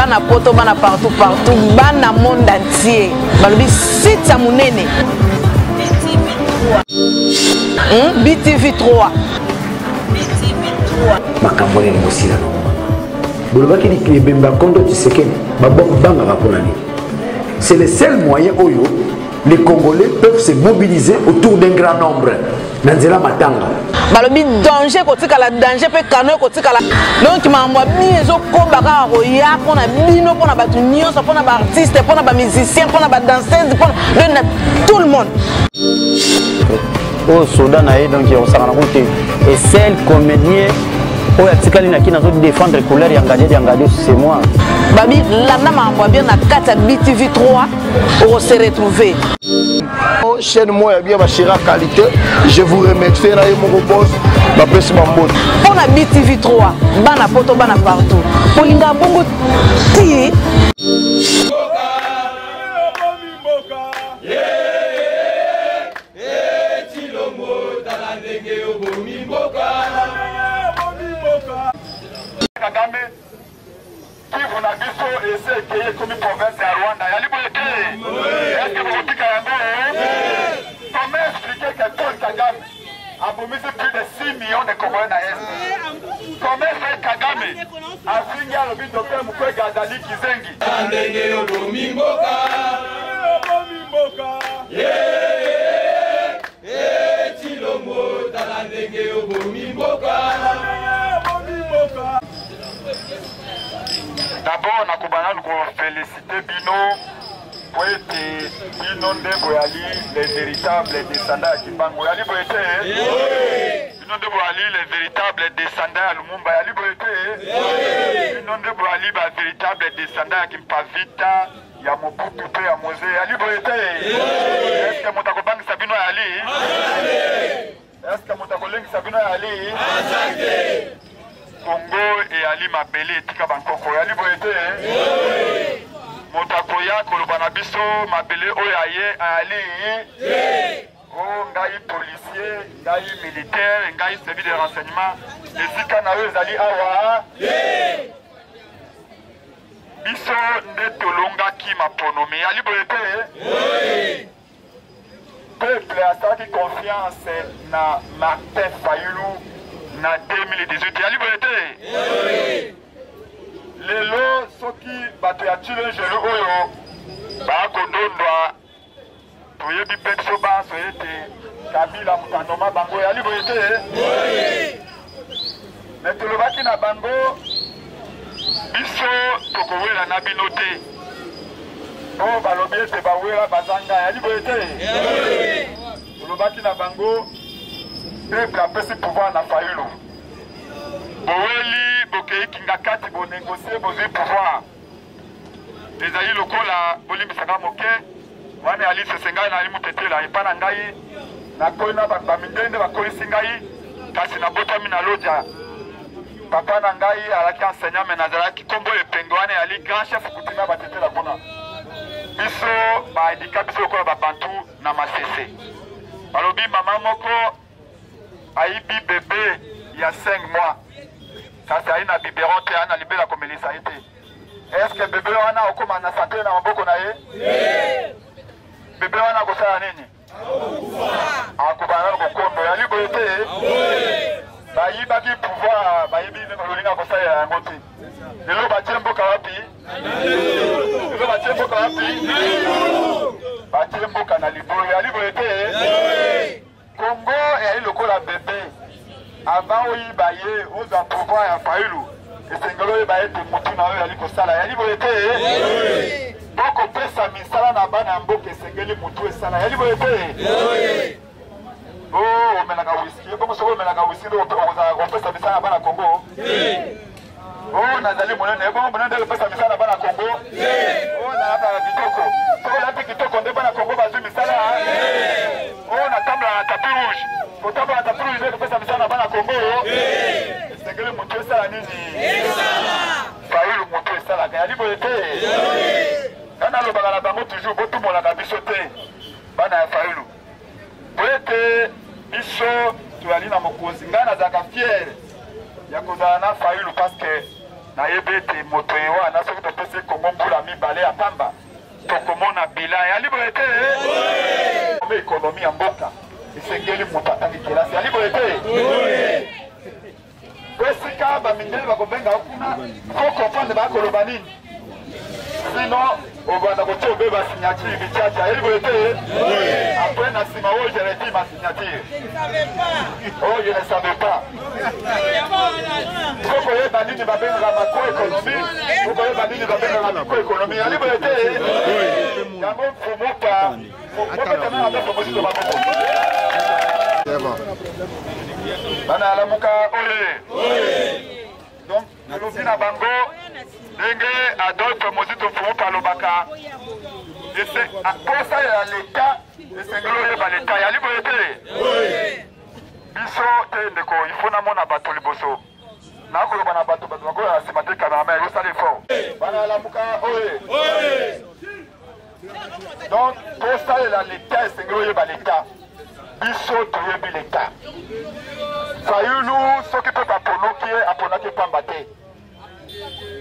bana poto bana partout bana monde entier balobi site ya munene BTV 3 makambo ni mosila no bolobaki ni bemba kondo Tshisekedi babanga bakonani. C'est le seul moyen où les Congolais peuvent se mobiliser autour d'un grand nombre. Nanzela matanga. Balobi danger kotika la danger pe kano kotika la. Donc mamwa biso ko baka roya pona bino pona batu nyonso pona ba artiste pona ba musicien pona ba danseuse pona tout le monde. Au Soudan donc on s'en rend compte et seul comédien où atikali na kina zo défendre couleur yangadi c'est moi. Babi landa mamwa bien na kata BTV 3 on se retrouver. Chaîne moi bien ma chère qualité, je vous remercie na mon boss ma pesi mambote. On a BTV 3 bana poto bana partout. Polinga bongo ti comme province à Rwanda. Il y a liberté. Est-ce que vous dites comment expliquer que Paul Kagame a promis plus de 6 millions de Congolais à l'Est? Comment faire Kagame a signé le but de faire Mouké Gazali Kizengi? D'abord, on a félicité Bino pour être Bino Ndeboyali, les véritables descendants de Kibango. Yali Boyete, Bino Ndeboyali, les véritables descendants de Lumumba. Yali Boyete, Bino Ndeboyali, les véritables descendants de Kimpavita, Yamobutu, Yamose. Yali Boyete, est-ce que Moutakobangi Sabino Yali? Est-ce que Moutakolengi Sabino Yali? Congo et Ali Mabele tika bankoko yali boyete motakoya kolobana biso Mabele oyaye Ali o ngai policier ngai militaire ngai service de renseignement esika na yo ezali awa biso nde tolongaki maponomi yali boyete peuple asaki confiance na Martin Fayulu na 2018 yali boyete lelo soki bato ya chilengelo oyo bakondondwa toyebi mpe biso banso ete Kabila mokandoma bango yali boyete me tolobaki na bango biso tokowela na bino te oyo balobi ete bawela bazanga yali boyete tolobaki na bango peuple apesi pouvoir na Fayulu boweli bokeiki ngakati bonegocie bozwi pouvoir ezali lokola bolimbisaka moke wana ali sesengai nali mutetela epa na ngai nakoli na bato bamindende bakolisi ngai kasi nabotami na loja papa na ngai alaki enseignant me nazalaki kombo epenge wana ali grand chef kutina batetela kuna biso baedika biso lokola babantu na masese balobi mama moko aibi bébé il y a 5 mois. Ça c'est une biberon te ana libela komelisa ite. Est-ce que bébé wana okoma na santé na maboko na ye? Bébé wana ko sala nini? Akubana ko kondo ya libote. Bayiba ki pouvoir bayibi ne kolinga ko sala yango te. Lelo ba tembo ka wapi? Lelo ba tembo ka wapi? Ba tembo kana libote ya libote. Congo est le col à bébé. Avant oui baye aux pouvoir à Fayulu. Et c'est ngalo baye de mutuna yo yali kosala yali boyete. Donc on peut sa misala na bana mboke sengeli mutu esala yali boyete. Oh, on menaka whisky. Comme ça on menaka whisky on peut sa misala na bana Congo. Oh, nazali monene bon monene de sa misala na bana Congo. Oh, na ata kitoko. Soko la kitoko nde bana Congo bazu misala. Oh, na table à tapis rouge. Faut table à tapis rouge, que ça me sert à bana Congo. C'est que le moto ça la nini. Fayulu moto ça la gaya libote. Kana lo bagala bango toujours botu mola ka bisote. Bana Fayulu. Boete biso tu ali na mokozi ngana za ka fier. Ya kozana Fayulu parce que na yebete moto ewa na soki topesi Congo mbula mibale ya pamba tokomona bilan ya liboete mais économie ya mboka esengeli moto atangi kelasi ya liboete esika bamindele bakobenga kuna faut comprendre bakoloba nini sinon obanda kotia obeba signature bichacha ya liboete après na nsima oyo je retire ma signature oh je ne savais pas faut koyeba nini babengaka macroéconomie faut koyeba nini babengaka microéconomie ya liboete yango mfumuka mopetana ata fomosito bakoko bana alamuka oye donc nalobi na bango ndenge Adolphe Mozito Mfumuka alobaka posa ya leta esengeli oyeba leta ya liboete biso te ndeko ifo namona bato liboso nakoloba na bato bakoya na nsima te cameraman yosala effort bana alamuka oye donc tosalela leta esengeli oyeba leta biso toyebi leta fayulu soki mpe baponoki ye aponaki pamba te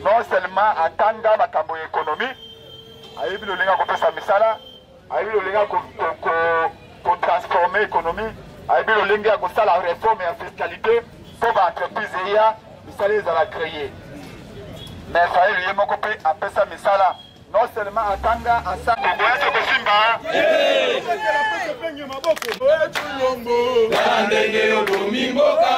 non seulement atanga makambo ya économie ayebi lolinga kopesa misala ayebi lolinga kotransforme économie ayebi lolinga ya kosala réforme ya fiscalité mpo baentreprise eya misala ezala créé mais fayulu ye moko mpe apesa misala non seulement atanga asanga boyate kosimba ndenge obomi mboka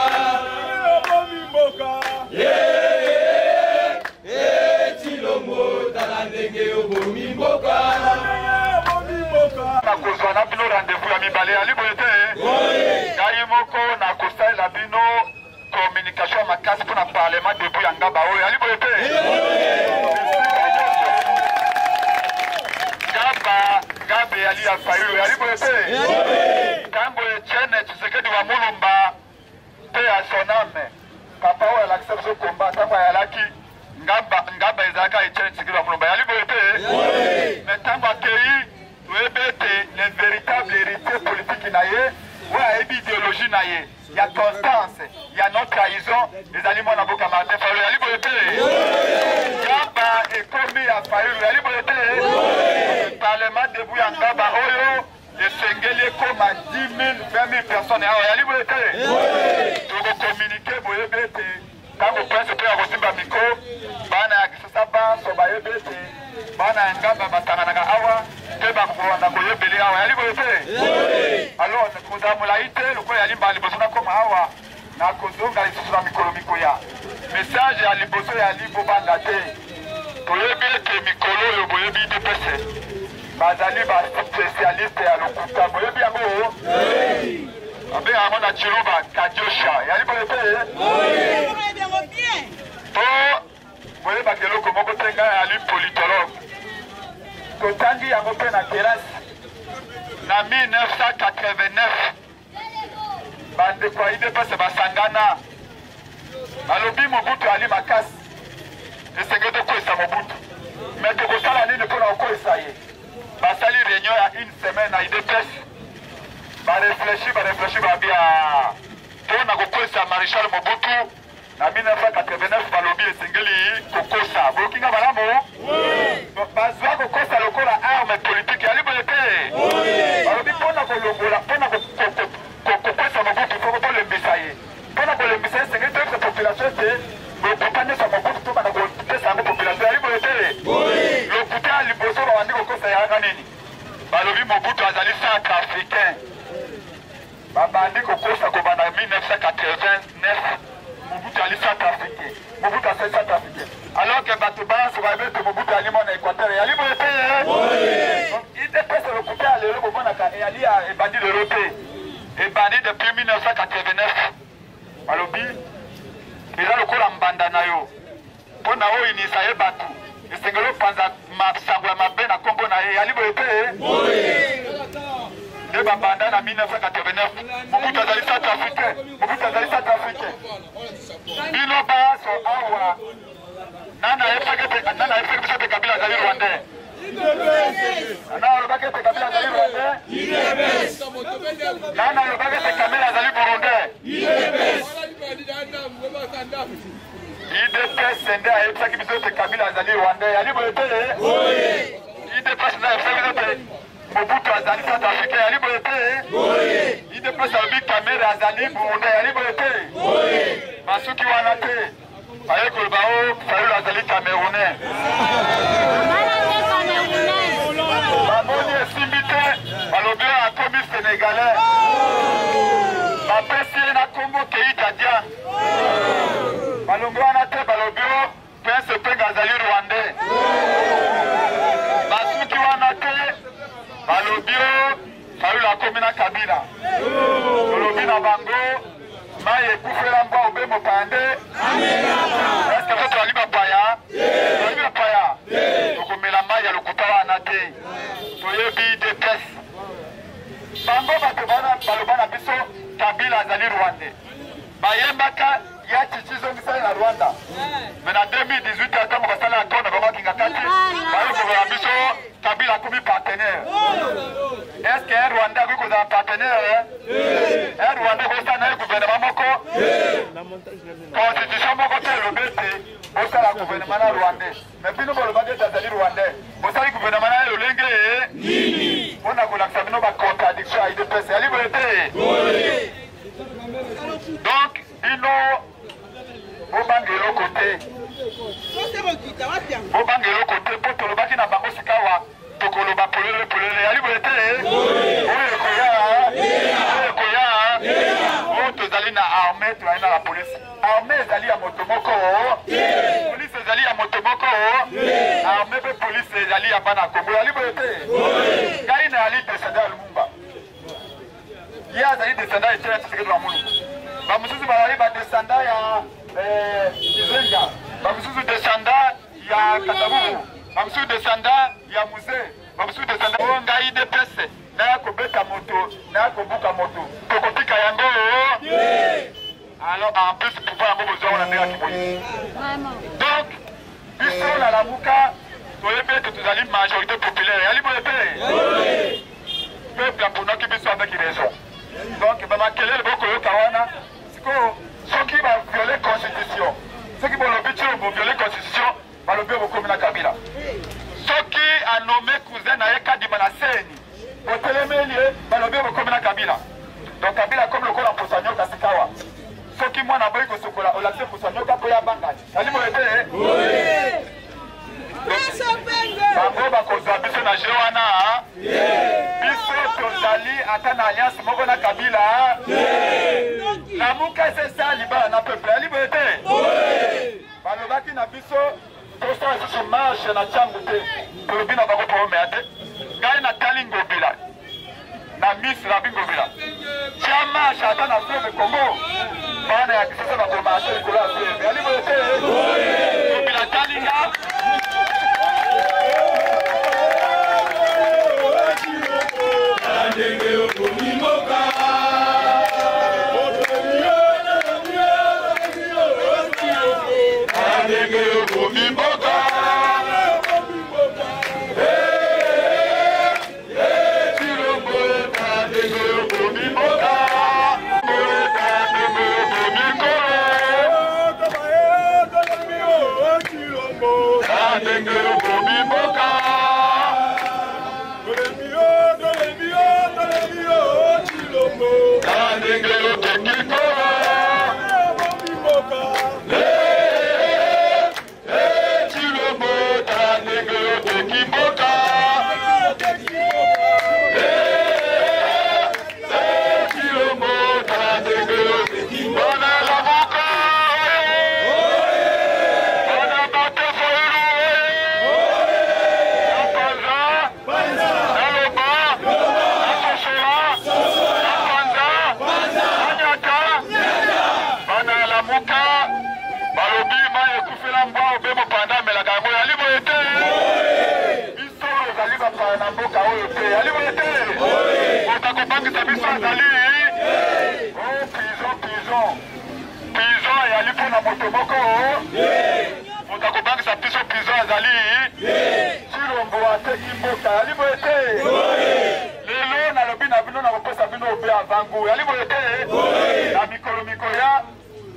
nakozwa na bino rendez-vous ya mibale ya liboete ngai moko nakosalela bino communication makasi mpona parlement debu ya ngaba oyo ya liboete gabe yali ya fayulu ya liboete ntango Etienne Tshisekedi wa Mulumba mpe ya soname papa oyo alakisa biso komba ntango ayalaki ngaba ezalaka Etienne Tshisekedi wa Mulumba ya liboete me ntango akei toyebi ete le véritable héritier politique na ye oyo ayebi idéologie na ye ya constance ya non trahison ezali mwana mboka Martin Fayulu ya liboete ngaba ekomi ya Fayulu ya liboete parlement debu ya ngaba oyo esengeli ekoma 10 000 20 000 personnes awa ya liboete tokokommunike boyebi ete ntango prince mpe akosimba mikro bana ya kisasa banso bayebi ete bana ya ngamba basanganaka awa mpe bakolanda koyebeli awa ya liboete alors kozala molai te lokola ya limba liboso nakoma awa nakozonga lisusu na mikolo mikoya message ya liboso ya libobanda te toyebi ete mikolo oyo boyebi idepese bazali baspecialiste ya lokuta boyebi yango abe yango na chiloba kadiosha ya liboete po boyebaka eloko moko te ngai ali politologue totangi yango mpe na kelasi na 1989 bandeko ya idepese basangana balobi Mobutu ali makasi esengeli tokwesa Mobutu me tokosala nini mpona kokwesa ye basali réunion ya une semaine na idepese barefleshi babia mpona kokwesa Maréchal Mobutu na 1989 balobi esengeli kokosa boyokinga malamu bazwa kokosa lokola arme politique ya liboete balobi mpona kolongola mpona kokwesa Mobutu foko tolembisa ye mpona kolembisa ye esengeli toyebisa population ete lokuta nyonso ya Mobutu tobanda kopesa yango population ya liboete lokuta ya liboso babandi kokosa yanga nini balobi Mobutu azali centre africain babandi kokosa kobanda 1989 Mobutu ali South Afrique. Mobutu asali South Afrique. Alors que bato banso bayebi ete Mobutu ali mona Équateur yali boye te donc idepese lokuta ya lelo komonaka eyali ya ebandi lelo te ebandi depuis 1989 balobi eza lokola mbanda na yo mpona oyo inisa ye bato esengeli opanza masango ya mabe na nkombo na ye yali boye te nde babanda na 1989 Mobutu azali South Africain Mobutu azali South Africain bino baso awa nana yefaki biso te Kabila azali Rwandais nana alobaki ete Kabila azali Rwandais nana alobaki ete Kabila azali Burundais IDPS nde ayebisaki biso te Kabila azali Rwandais yali boye te IDPS nde ayebisaki biso te Mobutu azali South Africain yali boye te IDPS alobi Kamere azali Burundais yali boye te basuki wana te baye koloba o Fayulu azali Camerounais bamoni esimbi te balobi akomi Sénégalais bapesi ye na kombo Keita Dian balongo wana te balobi o Prince Penga azali Rwandais basuki wana te balobi o Fayulu akomi na Kabila tolobi na bango mai ekufela mbwa obe mopande eske so tozali bapaya tozali bapaya tokomela mai ya lokuta wana te toyebi IDPS bango bato baloba na biso Kabila azali Rwandais bayembaka ya chichi zongisali na Rwanda me na 2018 atango basala ya tona babakinga kati bayokobola biso Kabila akomi partenaire eske Rwanda akoki kozala partenaire Rwanda ekosala na ye gouvernement moko constitution moko te elobi ete bosala gouvernement na Rwandais me bino bolobaki ete azali Rwandais bosali gouvernement na ye lolenge nini mpona kolakisa bino bacontradiction ya IDPS yali boye te donc bino bobange eloko te mpo tolobaki na bango sikawa tokoloba polele yali boye te oyo ekoya oyo tozali na armée tozali na la police armée ezali ya moto moko police ezali ya moto moko armée mpe police ezali ya bana Kongo yali boye te ngai na yali descendant ya Lumumba ye azali descendant ya Etienne Tshisekedi wa Mulungu bamosusu bazali badescendant ya Kizenga bamosusu descendant ya Kataburu bamosusu descendant ya Musée bamosusu descendant oyo ngai IDPS naya kobeta moto naya kobuka moto tokotika yango alors en plus pouvoir yango bozwa wana ndenge akimoyi donc biso na lamuka toyebi ete tozali majorité populaire yali boye te peuple aponaki biso avec raison donc bamakelele bokoyoka wana sikoyo soki baviole constitution soki bolobi ti boviole constitution balobi bokomi na Kabila soki anome cousin na ye Kadima na seni botelemeli ye balobi bokomi na Kabila donc Kabila comme lokola mposa nyoka sikawa soki mwana boyi kosokola olakise mposa nyoka mpo ya bangani yali boye te bango bakozwa biso na je wana biso tozali ata na alliance moko na Kabila lamuka esesa libala na peuple yali boye te balobaki na biso tosala lisusu marche na ntango te tolobi na bango pomea te ngai natali Ngobila na miss na Ngobila tia marche ata na fleuve Congo bana ya kisasa bakomarche likolo ya fleuve yali boye te Ngobila talinga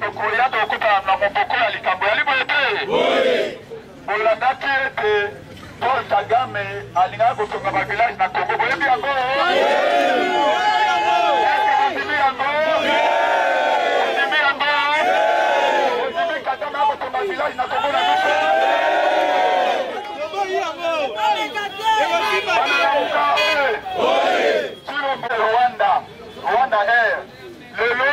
tokoya tokuta na moboko ya likambo ya liboye. Bolandaki ete Paul Kagame alingaka kotonga ba village na Congo. Boyebi yango? Ondimi yango? Ondimi yango? Ondimi Kagame akotonga village na Congo na biso? Rwanda Air. Lelo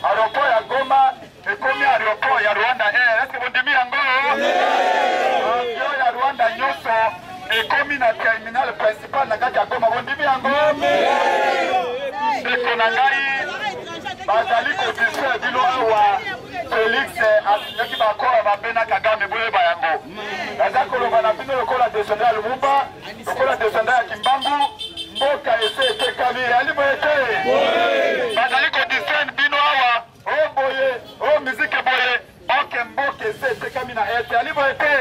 aéroport ya Goma ekomi aéroport ya Rwanda Air. Est-ce que vous dites yango? Avion ya Rwanda nyonso ekomi na terminal principal na kati ya Goma. Vous dites yango? Ndeko na ngai bazali kodise bino awa Félix asinyaki bakola babena Kagame boyeba yango. Baza koloba na bino lokola descendant ya Lumumba, lokola descendant ya Kimbangu, mboka ese etekami aliboyete. Bazali kodise bino awa o boye, o mizike boye, oke mboka ese etekami na ete aliboyete.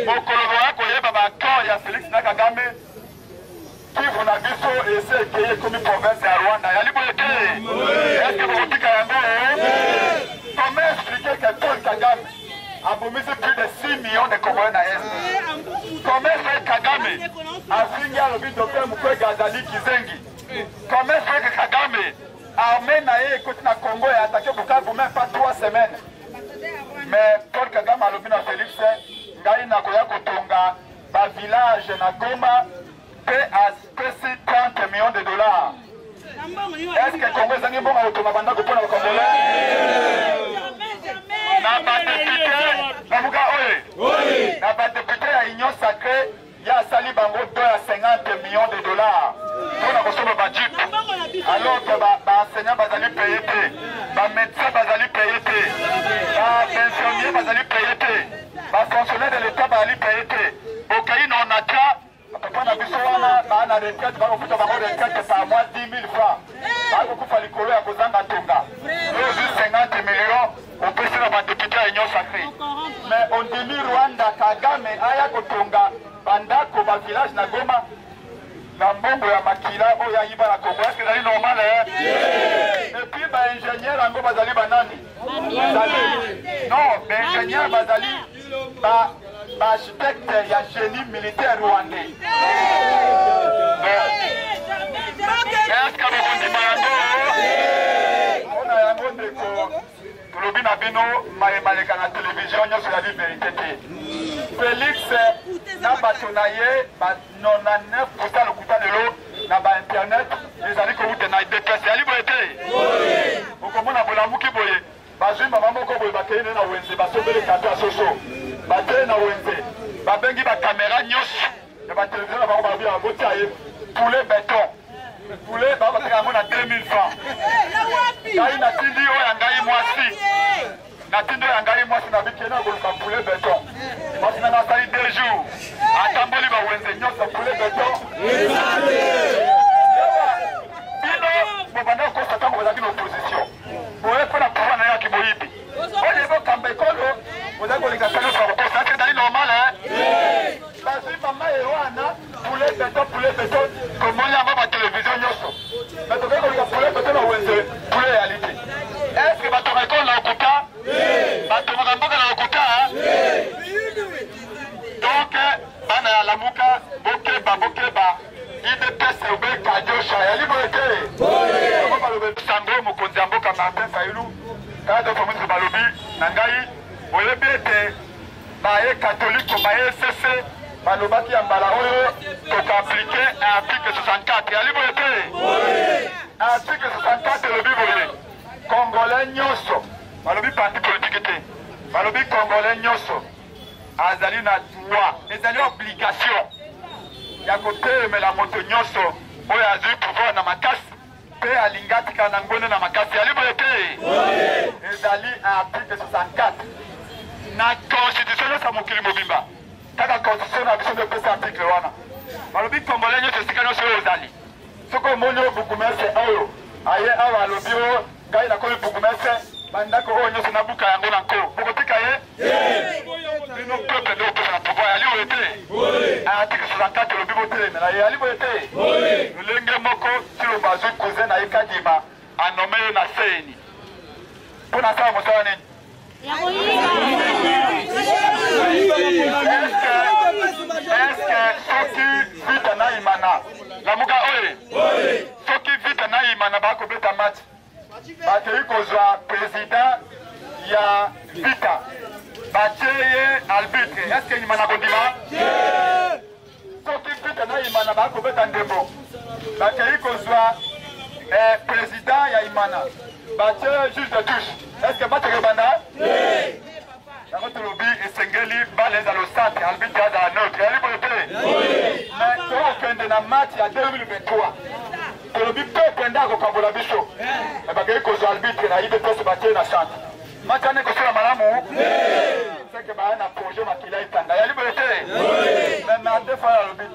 Mokolo wako yeba bakor ya Félix na Kagame Kivu na biso ese ekeye komi province ya Rwanda aliboyete. Est-ce que vous dites yango? Comment expliquer que Paul Kagame a bombardé plus de 6 millions de Congolais dans l'Est? Comment fait Kagame a fini à l'objet de Moukwege Azali Kizengi? Comment fait que Kagame a amené à Congo et a attaqué Bukavu même pas 3 semaines? Mais Paul Kagame a l'objet de Félix, Ngai Nakoya Kotonga, ba village na Goma, paie à 30 millions de dollars. Est-ce que Congo est un bon automabanda pour le Congolais? Na ba député, na muka oye. Na ba député à Union Sacrée, il y a sali bango 2 à 50 millions de dollars. Pour la consomme budget. Alors que ba enseignant bazali payé, ba médecin bazali payé, ba pensionnaire bazali payé, ba fonctionnaire de l'État bazali payé. Okaï non acha. Papa na biso wana ba na retraite ba kofuta bango retraite par mois 10 000 francs. Ba kokufa likolo ya kozanga tonga. Aujourd'hui 50 millions au président ba député à Union Sacrée. Mais on dit Rwanda Kagame aya kotonga bandako ba village na Goma na mbongo ya makila oya yiba na Congo. Est-ce que c'est normal Et puis ba ingénieur ango bazali banani? Non, ba ingénieur bazali ba architecte ya génie militaire rwandais. Est-ce que vous dites on a yango ndeko tolobi na bino mayemaleka na télévision nyonso ya vérité. Félix na bato na ye ba 99% lokuta lelo na ba internet ezali kowute na DPS ali boye te. Okomona bolamuki boye bazwi mama moko boye bakei na wenze basombele kato ya soso. Batele na wenze babengi ba caméra nyonso ya ba télévision na bango babi ya botia ye poulet béton. Poulet ba bateka ngo na 2000 francs. Ngai na tindi oyo ngai mwasi. Na tindi oyo ngai mwasi na bikena koluka poulet béton. Mwasi na nasali 2 jours. Atamboli ba wenze nyonso poulet béton. Bino bobanda kosa tango bazaki na opposition. Boye pona pouvoir na ya kiboyibi. Oye bo kambe kolo vous avez les gars, c'est normal, hein? Parce que maman est là, poulet béton, comment il y a ma télévision, mais tu veux que les poulet béton, poulet réalité. Est-ce que tu récoltes la Okuta? Tu me rends la Okuta, donc, Bana Lamuka, Bokeba, IDPS, Obe, Kadiosha, et Liberté. Comment va le Sango, Mokonzambo, Martin Fayoulou, Kado Fomus Balobi, Nangaï. Oyebi ete baye catholique baye CC balobaki ya mbala oyo tokaplike article 64 ali boye te. Article 64 elobi boye Congolais nyonso balobi parti politique te balobi Congolais nyonso azali na droit ezali obligation ya kotelemela moto nyonso oyo azwi pouvoir na makasi mpe alingatika na ngone na makasi ali boye te. Ezali article 64 na constitution de Samokili Mobimba. Kaka constitution na biso de pesa article wana. Balobi Congolais nyonso esika nyonso oyo ozali. Soko moni oyo bukumese oyo aye awa alobi oyo ngai nakomi bukumese bandako oyo nyonso na buka yango na nko. Bokotika ye? Bino peuple nde opesa na pouvoir ali oyo te. Article 64 elobi botelemela ye ali boye te. Lolenge moko ti lo bazwi cousin na ye Kadima anome ye na seni. pour la salle, est-ce que soki vite na imana la muka oye soki vite na imana ba ko beta match ba te ko zwa président ya vita ba teye arbitre est-ce que imana ko dima soki vite na imana ba ko beta ndembo ba te ko zwa président ya imana ba teye juge de touche est-ce que ba te banda Dans lobby et Sengeli, balèze à l'Ostat, arbitre à la neutre. Mais toi, quand on a match, il y a 2023. Le lobby peut prendre au Kambola Bicho. Et bien, il y a un arbitre qui a été se battre dans la chante. Maintenant, il y a un malamou. C'est que y a un projet qui a été tanga. Il y a liberté. Mais deux fois, le lobby,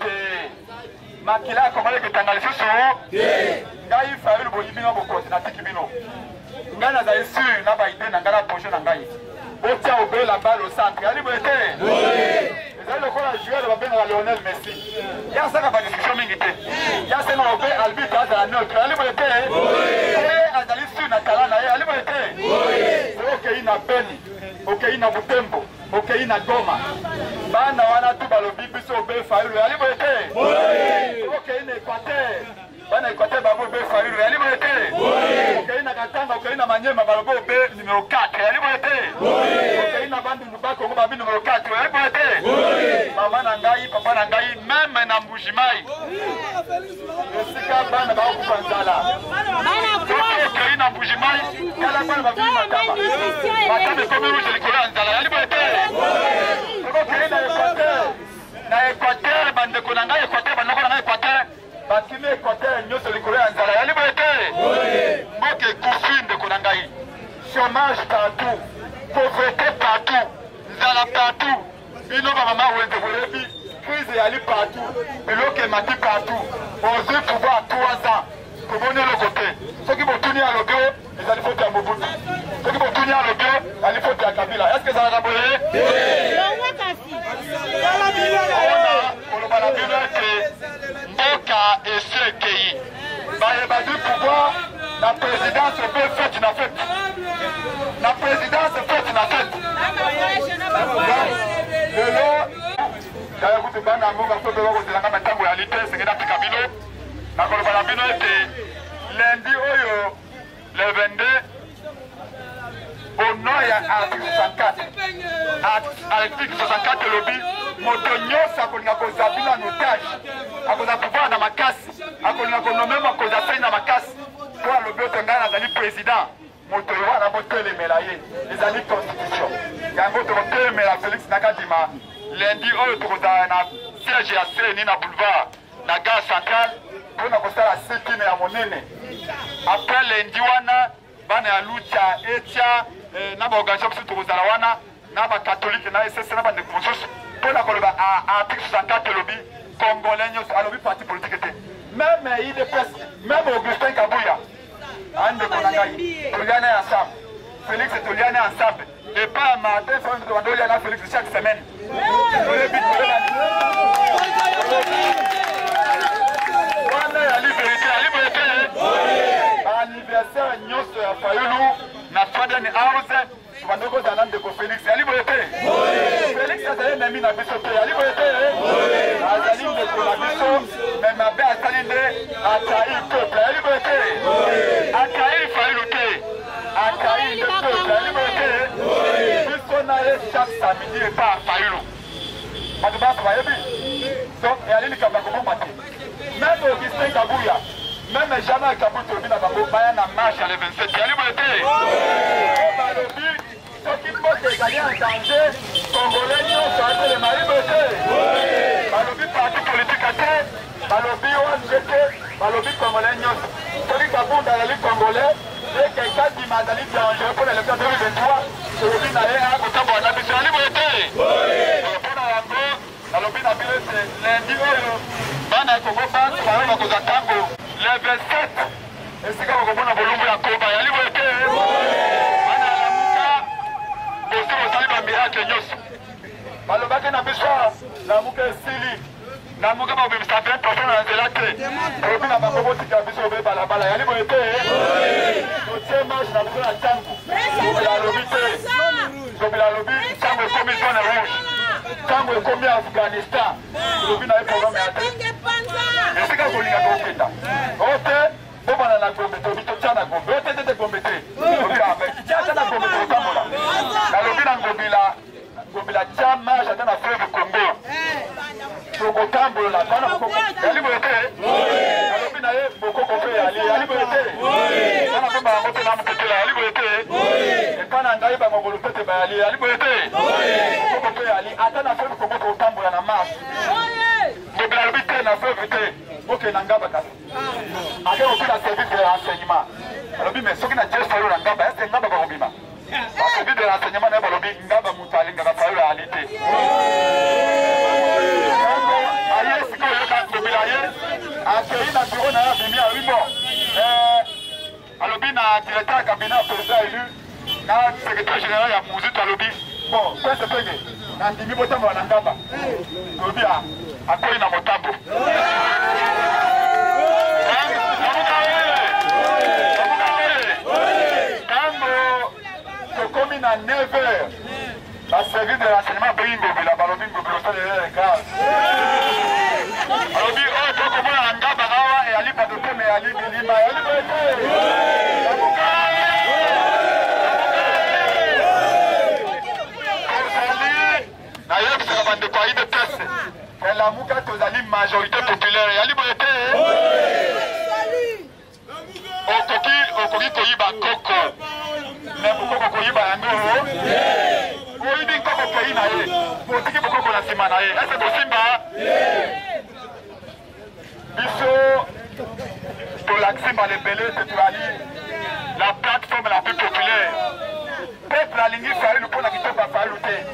Makila, comment est-ce que tu as dit ça? Il y a eu le Bolivien au côté de Tikibino. Il y a eu un projet dans le on tient au la balle au centre. Il y a liberté. Oui. Et ça, le coup, joueur va bien à Lionel Messi. Il y a ça qui va discussion minute. Il y a ça qui va arbitre à la neutre. Il y a liberté. Oui. Et à l'issue, il y a liberté. Oui. Ok, il y a Beni. Ok, il y a Butembo. Ok, il y a Goma. Bana wana tu balobi biso be faulu. Il y a liberté. Oui. Ok, il y a Équateur. Bana Équateur babo be faulu. Il y a liberté. Oui. Ok, il y a Katanga. Ok, il y a Maniema babo be numéro 4. Il y a liberté. Oui. Numéro 4, maman Nangaï, papa Nangaï, même un Mboujimaï. Le Sika Ban va au Panzala. Ok, une Mboujimaï, Kalaban va venir Matama. Matama est comme rouge, les collants, la liberté. Ok, na Équateur, bande de Konanga, Équateur, bande de Équateur, Batime Équateur, nous sommes les collants, la liberté. Moke Koufine de Konangaï. Chômage partout. Pauvreté partout, Zala partout, Inova Mama Wendevolebi, crise Ali partout, Biloke Mati partout, on veut pouvoir 3 ans, pour donner le côté. Ceux qui vont tourner à l'obé, ils allaient faire un Mobutu. Ceux qui vont tourner à l'obé, ils allaient faire un Kabila. Est-ce que ça va d'abord? Mboka et CKI. Du pouvoir, la présidence peut faire une affaire. La présidence fait une affaire. Le lot, d'ailleurs, vous êtes bien amour, vous êtes bien amour, vous êtes bien lundi, le 22, au nord, il y a article 64. Article 64, le lobby, Motonio, ça qu'on a causé en otage. À cause de pouvoir dans ma casse. À cause de nommé ma cause de dans ma casse. Pour le but de gagner président. Motoyo na botele melaye les alliés constitution ya ngoto botele mela Félix Nakadima lundi oyo tokoza na siège ya CNI na boulevard na gare centrale pona kosala sekine ya monene après lundi wana bana ya lucha etia na ba organisation tokozala wana na ba catholique na SS na ba de consensus pona koloba article 64 lobby congolais nyos alobi parti politique te même IDPS même Augustin Kabuya Ande Konangaï, Toliane ensemble. Félix et Toliane ensemble. Et pas Martin, Toliane Félix chaque semaine. Anniversaire Nyos Fayoulou, na Faden House, Wanoko Zanan de Félix, à liberté. Félix a un ami na Bissoté, à liberté. À Zanin de Colabiso, mais ma belle Saline a trahi le peuple, à liberté. A trahi Fayoulou, a trahi le peuple, à liberté. Bissonae chaque samedi et pas Fayoulou. Madouba Fayebi. Donc, et allez, les Kabakomo Mati. Même Augustin Kabouya. Même Jana Kabouto, il y a une marche à le 27. Il y a liberté. Ceux qui peuvent gagner en danger, Congolais, nous sommes les liberté. Balobi parti politique à terre, Balobi ONGT, Balobi Congolais, nous sommes les Congolais. Et quelqu'un qui m'a dit danger pour l'élection 2023, Balobi n'a rien à côté de la mission à liberté. Balobi n'a pas lundi, Bana Congo Bank, Balobi Congo Tango. Le 27, et c'est comme on a volume à Koba, il y a liberté. Bana Lamuka, aussi au salut de miracle Nyos. Balobake na biso, Lamuka Sili, na moka ba bimisa 20% na nzela te obi na bango botika biso obe balabala yali boye te totie marche na biso na ntango kobela lobi te kobela lobi ntango ekomi zone rouge ntango ekomi Afghanistan lobi na ye programme ya te esika kolinga kokenda o te bobana na Gombe tobi totya na Gombe o te Gombe te obi ata na Gombe totambola nalobi na ngobila tya marche ata na fleuve Congo tokotambola bana yali boye te nalobi na ye bokoko mpe yali boye te bana mpe bango mpe na motetela yali boye te epa na ngai bangongolo tete yali boye te bokoko mpe yali ata na fleuve Congo tokotambola na marche ngobila alobi te na fleuve te boke na ngaba kasi ake obi na service de renseignement alobi mais soki na jes fayo na ngaba ese ngaba bakobima baservice de renseignement na ye balobi ngaba moto alingaka fayo na ali te aye sika oyoka ngobila ye akei na biro na ye abimi alobi bon alobi na directeur ya cabinet président élu na secrétaire général ya muzitu alobi bon prince penge na ndimi botambola na ngaba alobi akwei na motambo tokomi na 9h baservice de renseignement boyi ngobila balobi ngobila osalelele grave alobi oyo tokomona na ngaba awa eyali bato te me eyali bilima eyali boye tozali nayebisaka bandeko ayi de tese elamuka tozali majorité populaire eyali boye te okoki koyiba koko me bokoko koyiba yango oyibi nkoko kei na ye botiki bokoko na nsima na ye ese bosimba biso tolakisi mbala ebele ete tozali la plateforme la plus populaire peuple alingi fayulu mpo na kitoko ya fayulu te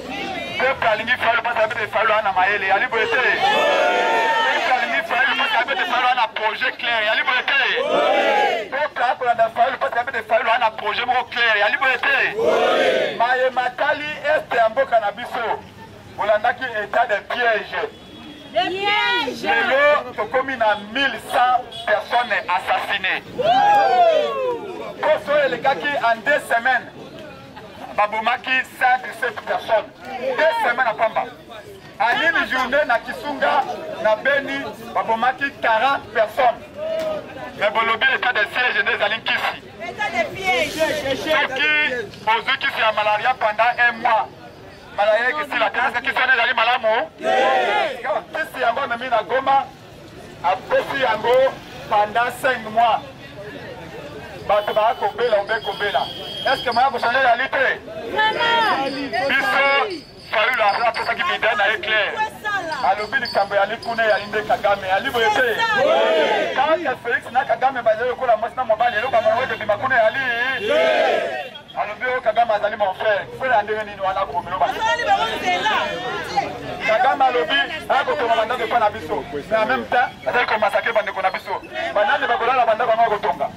peuple alingi fayulu mpasi abete fayulu ana mayele yali boye te peuple alingi fayulu mpasi abete fayulu ana projet clair yali boye te peuple akolanda fayulu mpasi abete fayulu ana projet moko clair yali boye te maye matali este ya mboka na biso olandaki état de piège lelo tokomi na 1100 personnes assassinées poso elekaki en 2 semaines babomaki 117 personnes 2 semaines apamba anini journée na Kisunga na Beni babomaki 40 personnes mais bolobi état de siège nde ezali nkisi soki ozwi kisi ya malaria pendant 1 mois malaria ekisila te ase kisi wana ezali malamu kisi yango amemi na Goma apesi yango pendant 5 mois bato bakobela obe kobela eske moya kochange yali te biso fayulu apesaki bidai na ye clair alobi likambo yali kuna yali nde Kagame yali boye te kaka Félix na Kagame bazali lokola mwasi na mobali eloko amona wete bima kuna yali alobi oyo Kagame azali mon frère frère ya ndenge nini wana akomiloba Kagame alobi akotonga bandako epa na biso mais en même temps azali komasakre bandeko na biso banani bakolala bandako yango akotonga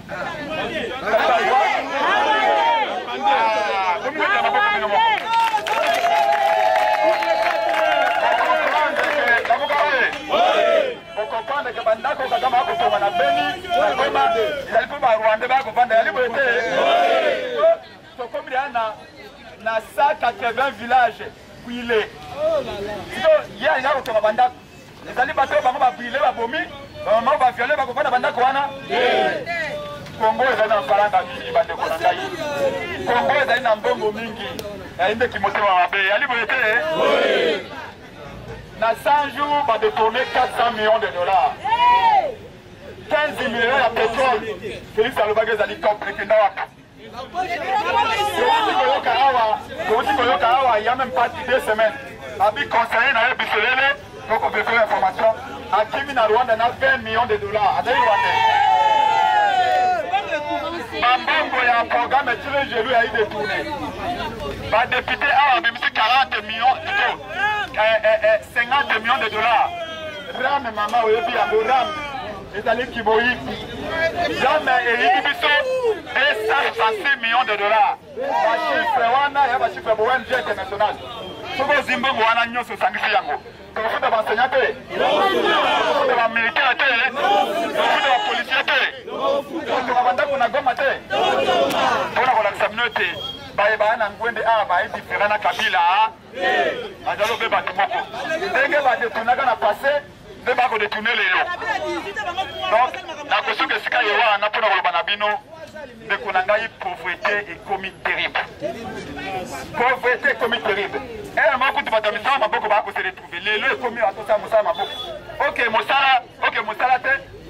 okopande ke bandako Kagame akotonga na Beni na Goma ezali mpo barwande bakovanda yali boye te tokomi na 180 village bwile siko ye alinga kotonga bandako ezali bato oyo bango babwile babomi bamama baviole bakovanda bandako wana Kongo ezali na faranga mingi bandeko na ngai Kongo ezali na mbongo mingi yali nde kimotema mabe yali boye te na 100 jours badetourne 400 millions de dollars 15 millions ya pétrole Félix alobaki ezali komprekenda waka tokoki koyoka awa ya même pas 2 semaines abi conseiller na ye bisolele tokopefele information akimi na Rwanda na 20 millions de dollars azali Rwanda bambongo ya programme etile jelu ya idetourne badepute awa abimisi 40 millions plutôt 50 millions de dollars rame mama oyebi yango rame ezali kiboyibi rame eyibi biso 266 millions de dollars bachifre wana ya bachifre bo ONG international Soko Zimbabwe wana nyonso sangisi yango. Tofuta benseignant te. Tofuta ba militaire te. Tofuta ba policier te. Tofuta banda kuna goma te. Bona kola kisaminote. Baye bana ngwende ba différent na kabila. Azalo be batu moko. Ndenge ba detunaka na passé, nde ba ko détourner lelo. Donc na kosuka sika yewa na pona koloba na bino. De Konangaï, pauvreté est commis terrible. Pauvreté est commis terrible. Et moi, quand tu vas dans le sang, ma boque va se retrouver. Les lois commis à tout ça, Moussa, ma boque. Ok, Moussa, on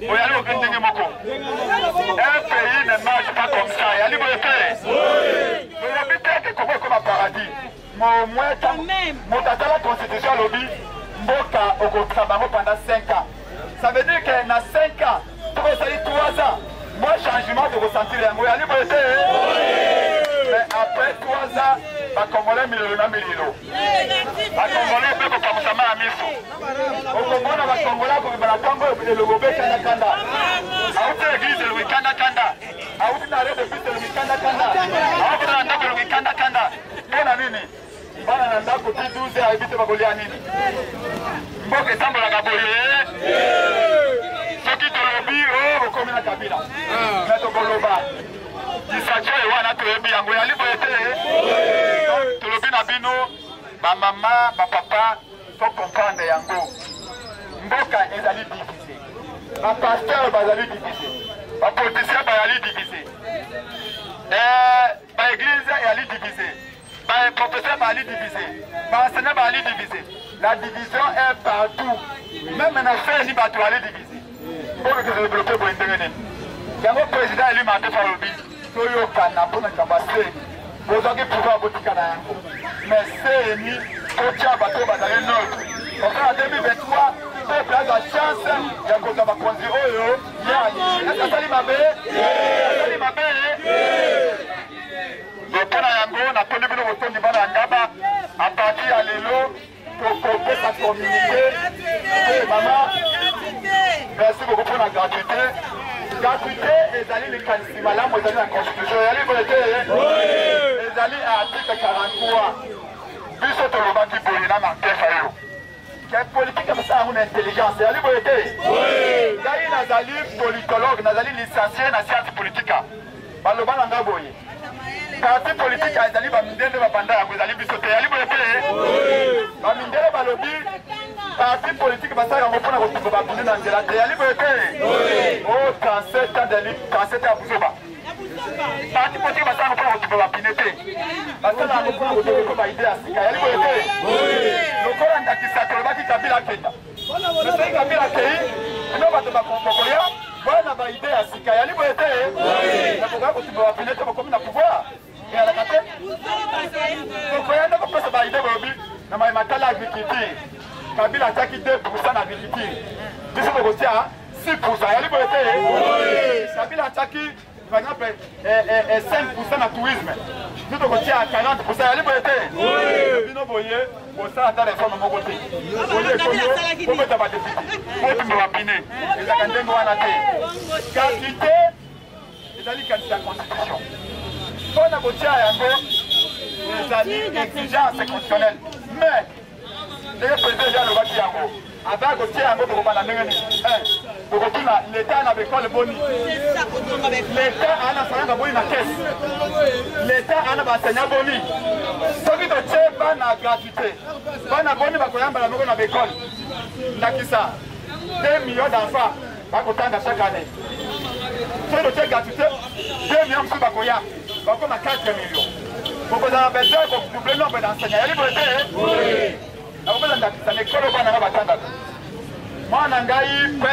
y aller au Grinding Moko. Un pays ne marche pas comme ça. Il y a libre de faire. Le lobby est comme un paradis. Mon tata, la constitution lobby, Mboka au Gotrabango pendant 5 ans. Ça veut dire qu'il y a 5 ans, pour essayer 3 ans. Moi, changement de ressentir les mots, mais après 3 ans, les Congolais miliyona mililo. Les Congolais peuvent comme ça à Misso. Au Congo, les Congolais peuvent la Congo et le Gobé Kanda. Out l'église de Louis Kanda. Out l'arrêt de fils de Louis Kanda. Out l'arrêt de Louis Kanda. Bona nini? Bana nanda kuti 12 à éviter bagolia nini? Mboke sambo la gaboye. Soki tolobi o komi na kabila. Na to koloba. Isacho e wana toyebi yango ya libo ete. Tolobi na bino ba mama, ba papa to comprendre yango. Mboka ezali divisé. Ba pasteur bazali divisé. Ba politicien bazali divisé. Ba église ezali divisé. Ba professeur bazali divisé. Ba enseignant bazali divisé. La division est partout. Même en affaires ni bato bazali divisé. Pour que se développer pour intervenir. Yango président élu Martin Falobi, Toyo Kana pour notre ambassade, vous avez pouvoir botika na yango. Mais c'est ni Totia bateau bazali notre. En 2023, peuple a la chance ya koza ba konzi oyo ya. Est-ce que ça limabe? Ça limabe? Donc pour yango na pone bino botondi bana ngaba à partir ya lelo pour compter sa communauté. Maman merci beaucoup pour la gratuité. Gratuité, les alliés, les candidats, là, vous avez la constitution. Les alliés à article 43. Puis, sur le bas qui bouille, là, dans le faillot. Quelle politique comme ça, on a intelligence. Les alliés, vous êtes. Il y a des alliés politologues, des alliés licenciés dans la science politique. Le bas, on a bouillé. Parti politique, les alliés, Bamindele, Babanda, vous allez bisouter. Les alliés, vous êtes. Bamindele, Balobi. Parti politique, parce qu'on va prendre votre babine dans la télé. Oh, 37 ans de lutte, 37 ans à Bouzoba. Parti politique, parce qu'on va prendre votre babine. Parce qu'on va prendre votre idée à Sika. Le Coran d'Akissa, le Baki Kabila Kenya. Le Seigneur Kabila Kenya, nous va te Bakoya, voilà ma idée à Sika. Il y a le programme où tu vas babine, tu vas comme un pouvoir. Et à la carte, le Coran n'a pas fait sa idée, mais il m'a dit l'agriculture. Kabila attaque 2% d'agriculture. Tu sais que 6%. Kabila attaque par exemple 5% de tourisme. Nous devons dire à 40%. Nous voyons pour ça attendre les femmes de mon côté. Pour mettre ma député. Pour me rapiner. Les Akandengos en athée. Quantité, les alliés qui ont la constitution. Pour négocier à Yango, les alliés exigences constitutionnelles. Mais le président de Baki Yango, avec Gauthier Yango pour la l'État n'a pas le boni. L'État a un boni dans la caisse. L'État a un enseignant boni. Ce qui est pas la gratuité. Pas la boni, dans l'école. Nakisa, 2 millions d'enfants à chaque année. Ce qui est gratuité, 2 millions de Bakoya. Bakoya 4 millions. Vous avez besoin de doubler le nombre d'enseignants. Moi,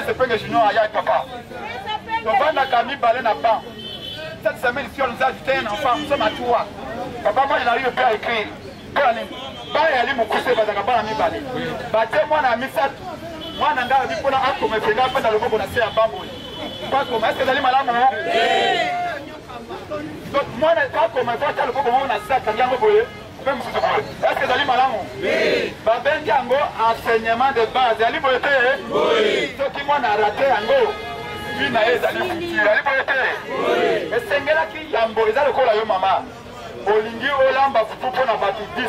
je prince junior à papa. Cette semaine, ici, on nous a ajouté un enfant, nous sommes à 3. Papa, moi, je n'arrive pas à écrire. Moi, est-ce que vous allez malade? Oui. Enseignement de base. Oui. Ce qui m'a raté, puis na ezali futur. Oui. Et c'est là qui yambo ezali ko la yo mama. Olingi olamba futu pona batu 10.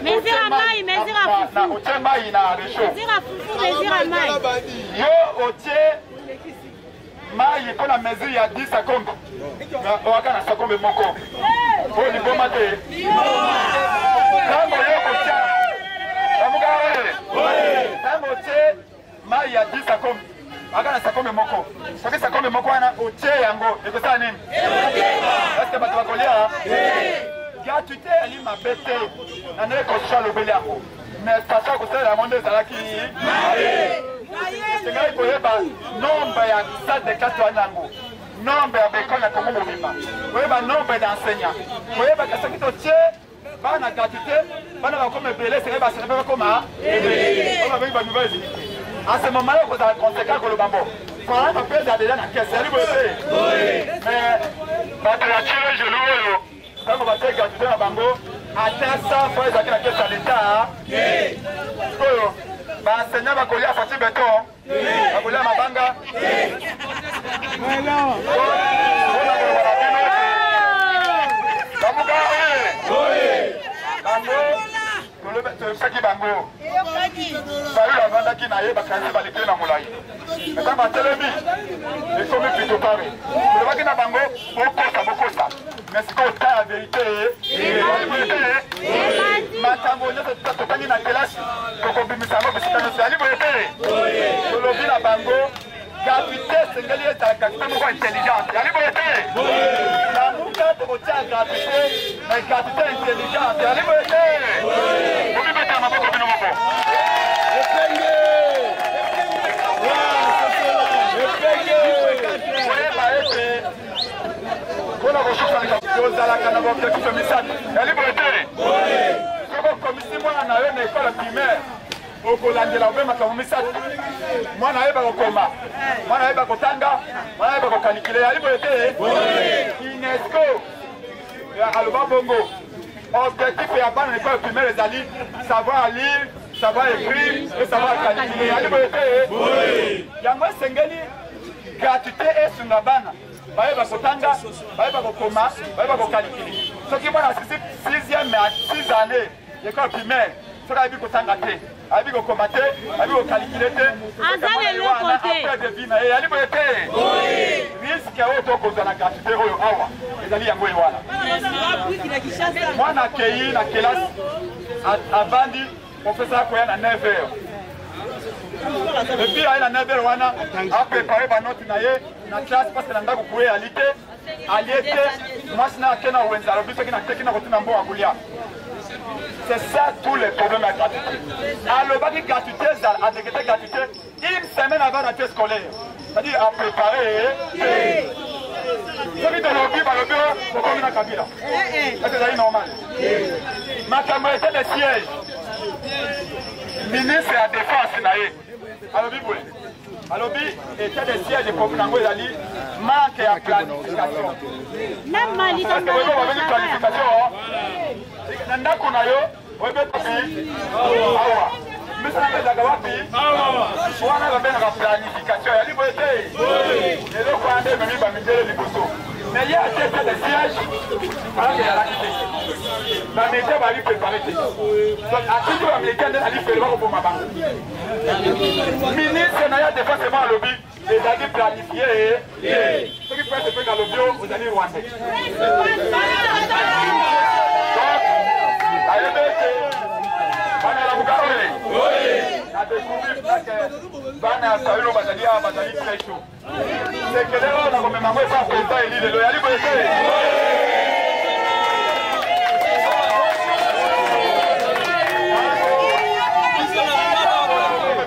Mesira mai, mesira fufu. Na otie mai na resho. Mesira fufu, mesira mai. Yo otie mai pour la mesure ya 10 secondes. Na waka na seconde moko. Bo ni boma te. Tango yo kotia. Amuga we. Tango otie mai ya 10 secondes. Waka na seconde moko. Saki seconde moko wana otie yango. Ekosa nini? Est-ce que bato bakolia? Gratuité ali mabete. Na ne ko shalo bele yango. Mais façon ko sala monde ezalaki. C'est vrai que le nombre de salles de classe wanango, nombre d'écoles à Congo Mobimba, le nombre d'enseignants, le qui te tient, va en gratuité, va en comme belé, c'est pas comme on va avec une nouvelle unité. À ce moment-là, vous avez conséquent que le bambou. Voilà, on peut déjà dans la caisse, mais la tirée, je loue, quand on va faire gratuité à bambou, atteint 100 fois les acquis la caisse à l'État. Enseignant va coller à Fati Béton, va coller à Mabanga. Mais c'est quoi la vérité? Matambo totani na classe pour bimisamo bisitano ali boyete lolobi na bango gratuité sengeli eta gratuité moko intelligente ali boyete na muka to tia gratuité na gratuité intelligente ali boyete obi beta maboko bino moko Bona koshika kozala kana objectif misatu ali boyete commission moi na yo na école primaire au kolandela obema ka misatu mwana yeba kokoma mwana yeba kotanga mwana yeba kokalikile ali boyete UNESCO ya aloba bongo objectif ya bana école primaire ezali savoir lire savoir écrire et savoir calculer ali boyete yango sengeli gratuité et sunga bana bayeba kotanga bayeba kokoma bayeba kokalikile soki mwana 6e mais 6 années l'école primaire, ce qu'il y a eu à te, il y a eu combattre, il y a eu calculer, après deviner, il y a eu risque à auto dans la gratuité au awa, et d'aller à Gouéwana. Moi, j'ai accueilli la classe à Bandi, professeur Koyan à 9h. Et puis, à 9h, a préparé ma note na classe parce que nous pouvons aller à l'été, moi, je n'ai pas de Wenzaro, je n'ai pas de c'est ça tous les problèmes à gratuité. Alors, la gratuité, à décréter gratuité, une semaine avant la thèse scolaire. C'est-à-dire à préparer. Ceux qui te l'ont vu par le bureau, pour comme une cabine. C'est normal. Ma camarade de siège. Ministre à défense, alors, alors, état de siège de Komunango Zali manque à planification. Même Mali, parce que vous avez une planification. Nanda kunayo, webe tabi, awa. Mais ça n'a pas d'agawapi. On a la planification. Il y a liberté. Et donc on a des membres qui ont des bosso. Mais il y a un test de siège. Alors il y a la qualité. La météo va lui préparer. Donc à tout le américain, il a dit faire le pour ma banque. Ministre n'a pas forcément le lobby. Les alliés planifiés. Ceux qui peuvent se faire dans le bio, vous allez rwandais. A découvert que Bana Saïlo Batali très chaud. C'est que là, on a comme maman ça président et le loyal boyé.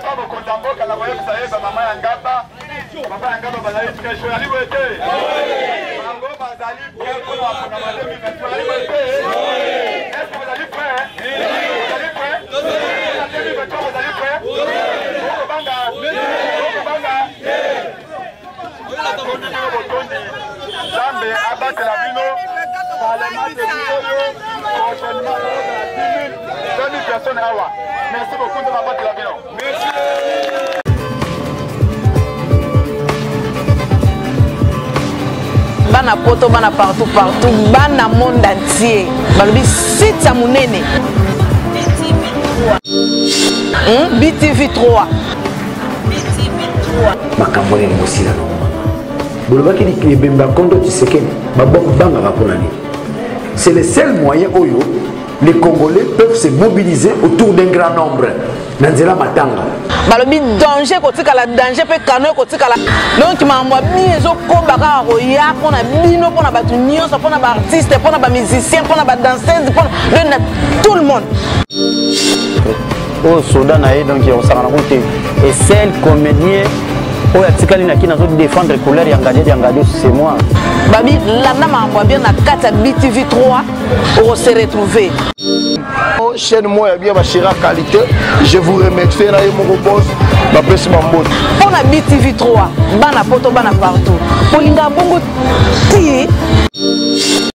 Papa Kontambo kana boye saïba mama Ngaba. Papa Ngaba Batali très chaud ali boyé. Mango Batali bien pour la programmation 2023 ali boyé. Est-ce que vous allez prêt? Vous allez prêt? Vous allez prêt? Jambe abattre la bino, parlement de Bino, prochainement 10 000 personnes à Awa. Merci beaucoup de m'abattre la bino. Merci. Bana poto, bana partout, bana monde entier. Balobi site ya munene. BTV 3 makambo nini mosila no bolobaki libemba kondo Tshisekedi babangaka mpona nini. C'est le seul moyen où les Congolais peuvent se mobiliser autour d'un grand nombre. Nanzela matanga. Balobi danger kotikala danger pe kano kotikala. Donc mamwa mizo kobaka roya pona bino pona batu nyonso pona ba artiste pona ba musicien pona ba danseuse pona tout le monde. Au Soudan donc on s'en rend compte et seul comédien oya tikali na kina zo défendre couleur ya ngadi c'est moi. Babi landa mamwa bien na kata BTV 3 on se retrouver. Chaîne moi bien bachira qualité, je vous remercie na mon boss ma pesi mambo. Pona BTV 3 bana poto bana partout. Polinga bongo ti